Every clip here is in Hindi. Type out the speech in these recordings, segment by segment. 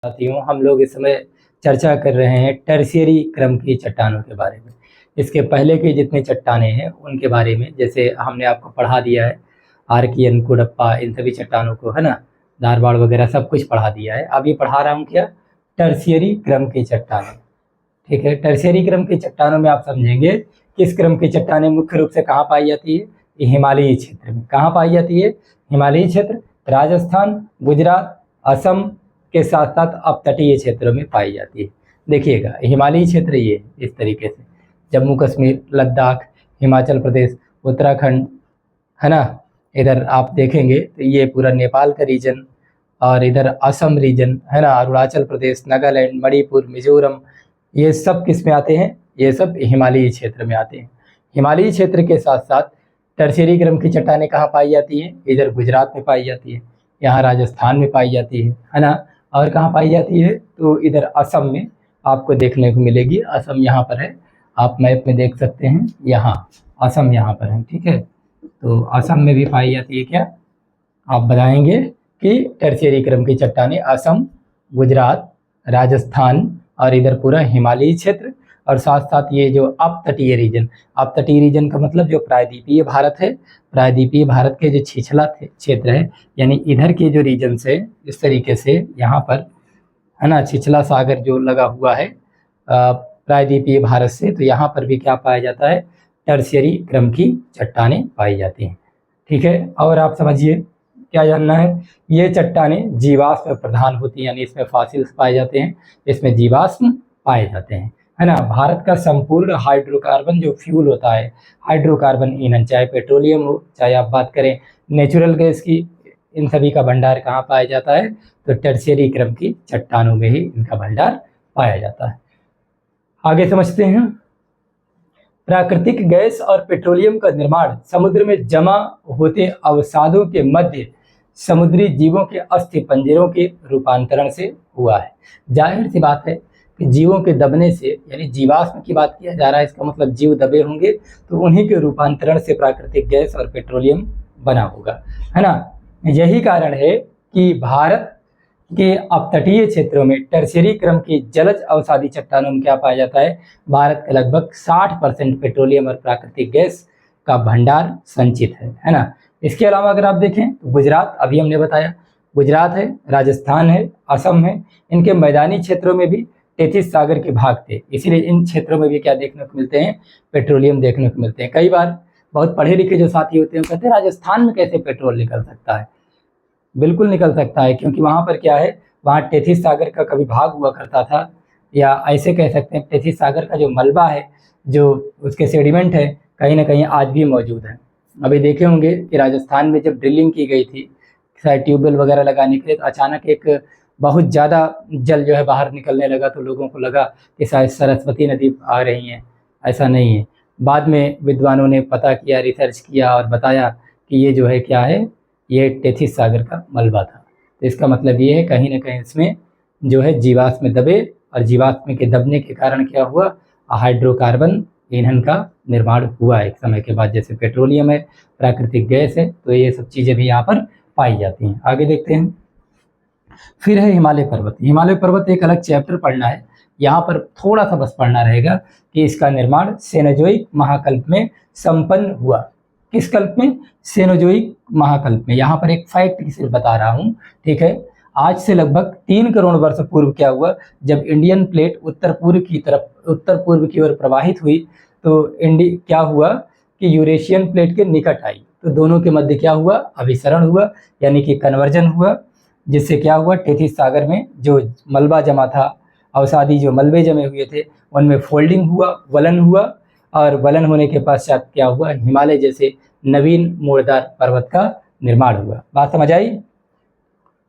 साथियों, हम लोग इस समय चर्चा कर रहे हैं टर्शियरी क्रम की चट्टानों के बारे में। इसके पहले की जितनी चट्टानें हैं उनके बारे में, जैसे हमने आपको पढ़ा दिया है आर्कियन, कुडप्पा, इन सभी चट्टानों को, है ना, धारवाड़ वगैरह सब कुछ पढ़ा दिया है। अब ये पढ़ा रहा हूँ क्या, टर्शियरी क्रम की चट्टानें। ठीक है, टर्शियरी क्रम की चट्टानों में आप समझेंगे किस क्रम की चट्टानें मुख्य रूप से कहाँ पाई जाती है। ये हिमालयी क्षेत्र में। कहाँ पाई जाती है? हिमालयी क्षेत्र, राजस्थान, गुजरात, असम के साथ साथ अपतटीय क्षेत्रों में पाई जाती है। देखिएगा, हिमालयी क्षेत्र ये इस तरीके से जम्मू कश्मीर, लद्दाख, हिमाचल प्रदेश, उत्तराखंड, है ना, इधर आप देखेंगे तो ये पूरा नेपाल का रीजन, और इधर असम रीजन, है ना, अरुणाचल प्रदेश, नागालैंड, मणिपुर, मिजोरम, ये सब किस में आते हैं? ये सब हिमालयी क्षेत्र में आते हैं। हिमालयी क्षेत्र के साथ साथ टर्शियरी क्रम की चट्टानें कहाँ पाई जाती हैं? इधर गुजरात में पाई जाती है, यहाँ राजस्थान में पाई जाती है ना, और कहाँ पाई जाती है? तो इधर असम में आपको देखने को मिलेगी। असम यहाँ पर है, आप मैप में देख सकते हैं, यहाँ असम यहाँ पर है। ठीक है, तो असम में भी पाई जाती है क्या? आप बताएंगे कि टर्शियरी क्रम की चट्टानें असम, गुजरात, राजस्थान और इधर पूरा हिमालयी क्षेत्र, और साथ साथ ये जो अपतटीय रीजन का मतलब जो प्रायद्वीपीय भारत है, प्रायद्वीपीय भारत के जो छिछला क्षेत्र है, यानी इधर के जो रीजन से इस तरीके से यहाँ पर, है ना, छिछला सागर जो लगा हुआ है प्रायद्वीपीय भारत से, तो यहाँ पर भी क्या पाया जाता है? टर्शियरी क्रम की चट्टानें पाई जाती हैं। ठीक है, और आप समझिए क्या जानना है, ये चट्टानें जीवाश्म प्रधान होती हैं, यानी इसमें फॉसिल्स पाए जाते हैं, इसमें जीवाश्म पाए जाते हैं, है ना। भारत का संपूर्ण हाइड्रोकार्बन जो फ्यूल होता है, हाइड्रोकार्बन ईंधन, चाहे पेट्रोलियम हो, चाहे आप बात करें नेचुरल गैस की, इन सभी का भंडार कहाँ पाया जाता है? तो टर्शियरी क्रम की चट्टानों में ही इनका भंडार पाया जाता है। आगे समझते हैं। प्राकृतिक गैस और पेट्रोलियम का निर्माण समुद्र में जमा होते अवसादों के मध्य समुद्री जीवों के अस्थि पंजरों के रूपांतरण से हुआ है। जाहिर सी बात है कि जीवों के दबने से, यानी जीवाश्म की बात किया जा रहा है, इसका मतलब जीव दबे होंगे तो उन्हीं के रूपांतरण से प्राकृतिक गैस और पेट्रोलियम बना होगा, है ना। यही कारण है कि भारत के अपतटीय क्षेत्रों में टर्शियरी क्रम की जलज अवसादी चट्टानों में क्या पाया जाता है? भारत के लगभग 60% पेट्रोलियम और प्राकृतिक गैस का भंडार संचित है ना। इसके अलावा अगर आप देखें तो गुजरात, अभी हमने बताया, गुजरात है, राजस्थान है, असम है, इनके मैदानी क्षेत्रों में भी तेथिस सागर के भाग थे, इसीलिए इन क्षेत्रों में भी क्या देखने को मिलते हैं? पेट्रोलियम देखने को मिलते हैं। कई बार बहुत पढ़े लिखे जो साथी होते हैं कहते हैं राजस्थान में कैसे पेट्रोल निकल सकता है? बिल्कुल निकल सकता है, क्योंकि वहाँ पर क्या है, वहाँ तेथिस सागर का कभी भाग हुआ करता था, या ऐसे कह सकते हैं तेथिस सागर का जो मलबा है, जो उसके सेडिमेंट है, कहीं ना कहीं आज भी मौजूद है। अभी देखे होंगे कि राजस्थान में जब ड्रिलिंग की गई थी शायद ट्यूबवेल वगैरह लगाने के लिए, तो अचानक एक बहुत ज़्यादा जल जो है बाहर निकलने लगा, तो लोगों को लगा कि शायद सरस्वती नदी आ रही है। ऐसा नहीं है, बाद में विद्वानों ने पता किया, रिसर्च किया और बताया कि ये जो है क्या है, ये तेथिस सागर का मलबा था। तो इसका मतलब ये है कहीं ना कहीं इसमें जो है जीवाश्म दबे, और जीवाश्म के दबने के कारण क्या हुआ? हाइड्रोकार्बन ईंधन का निर्माण हुआ एक समय के बाद, जैसे पेट्रोलियम है, प्राकृतिक गैस है, तो ये सब चीज़ें भी यहाँ पर पाई जाती हैं। आगे देखते हैं। फिर है हिमालय पर्वत। हिमालय पर्वत एक अलग चैप्टर पढ़ना है, यहाँ पर थोड़ा सा बस पढ़ना रहेगा कि इसका निर्माण सेनोजोइक महाकल्प में संपन्न हुआ। किस कल्प में? सेनोजोइक महाकल्प में। यहाँ पर एक फैक्ट सिर्फ बता रहा हूँ, ठीक है। आज से लगभग 3 करोड़ वर्ष पूर्व क्या हुआ, जब इंडियन प्लेट उत्तर पूर्व की ओर प्रवाहित हुई, तो क्या हुआ कि यूरेशियन प्लेट के निकट आई, तो दोनों के मध्य क्या हुआ? अभिसरण हुआ, यानी कि कन्वर्जन हुआ, जिससे क्या हुआ? तेथिस सागर में जो मलबा जमा था, अवसादी जो मलबे जमे हुए थे, उनमें फोल्डिंग हुआ, वलन हुआ, और वलन होने के पश्चात क्या हुआ? हिमालय जैसे नवीन मोड़दार पर्वत का निर्माण हुआ। बात समझ आई?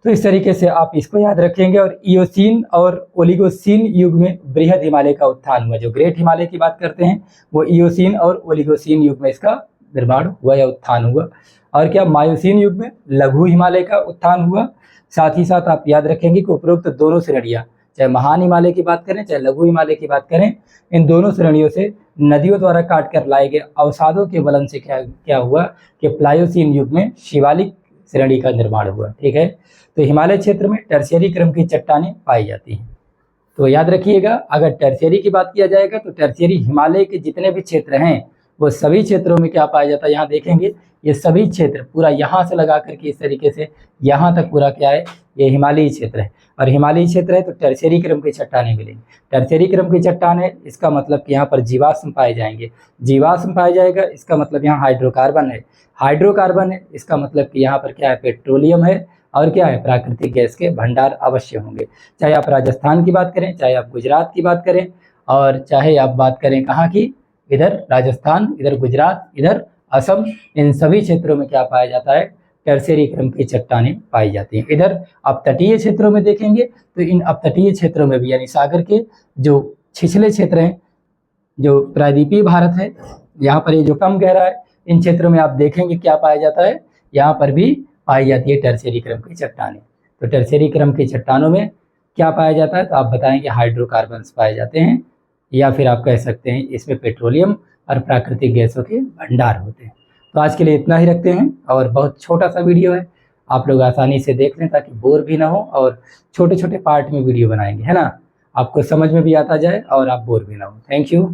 तो इस तरीके से आप इसको याद रखेंगे। और इयोसीन और ओलिगोसीन युग में बृहद हिमालय का उत्थान हुआ। जो ग्रेट हिमालय की बात करते हैं वो इयोसीन और ओलिगोसीन युग में इसका निर्माण हुआ या उत्थान हुआ। और क्या मायोसीन युग में लघु हिमालय का उत्थान हुआ। साथ ही साथ आप याद रखेंगे कि उपरोक्त दोनों श्रेणियाँ, चाहे महान हिमालय की बात करें चाहे लघु हिमालय की बात करें, इन दोनों श्रेणियों से नदियों द्वारा काट कर लाए गए अवसादों के वलन से क्या हुआ कि प्लायोसीन युग में शिवालिक श्रेणी का निर्माण हुआ। ठीक है, तो हिमालय क्षेत्र में टर्शियरी क्रम की चट्टानें पाई जाती हैं। तो याद रखिएगा, अगर टर्शियरी की बात किया जाएगा तो टर्शियरी हिमालय के जितने भी क्षेत्र हैं वो सभी क्षेत्रों में क्या पाया जाता है, यहाँ देखेंगे ये सभी क्षेत्र पूरा यहाँ से लगा करके इस तरीके से यहाँ तक पूरा क्या है, ये हिमालयी क्षेत्र है। और हिमालयी क्षेत्र है तो टर्शियरी क्रम की चट्टानें मिलेंगी। टर्शियरी क्रम की चट्टान है, इसका मतलब कि यहाँ पर जीवाश्म पाए जाएंगे। जीवाश्म पाया जाएगा इसका मतलब यहाँ हाइड्रोकार्बन है। हाइड्रोकार्बन है इसका मतलब कि यहाँ पर क्या है, पेट्रोलियम है। और क्या है, प्राकृतिक गैस के भंडार अवश्य होंगे। चाहे आप राजस्थान की बात करें, चाहे आप गुजरात की बात करें, और चाहे आप बात करें कहाँ की, इधर राजस्थान, इधर गुजरात, इधर असम, इन सभी क्षेत्रों में क्या पाया जाता है, टर्शियरी क्रम की चट्टानें पाई जाती हैं। इधर अपतटीय क्षेत्रों में देखेंगे तो इन अपतटीय क्षेत्रों में भी, यानी सागर के जो छिछले क्षेत्र हैं, जो प्रायद्वीपीय भारत है, यहाँ पर ये जो कम गहरा है, इन क्षेत्रों में आप देखेंगे क्या पाया जाता है, यहाँ पर भी पाई जाती है टर्शियरी क्रम की चट्टानें। तो टर्शियरी क्रम की चट्टानों में क्या पाया जाता है, तो आप बताएंगे हाइड्रोकार्बन्स पाए जाते हैं, या फिर आप कह सकते हैं इसमें पेट्रोलियम और प्राकृतिक गैसों के भंडार होते हैं। तो आज के लिए इतना ही रखते हैं, और बहुत छोटा सा वीडियो है, आप लोग आसानी से देख लें ताकि बोर भी ना हो, और छोटे छोटे पार्ट में वीडियो बनाएंगे, है ना, आपको समझ में भी आता जाए और आप बोर भी ना हो। Thank you.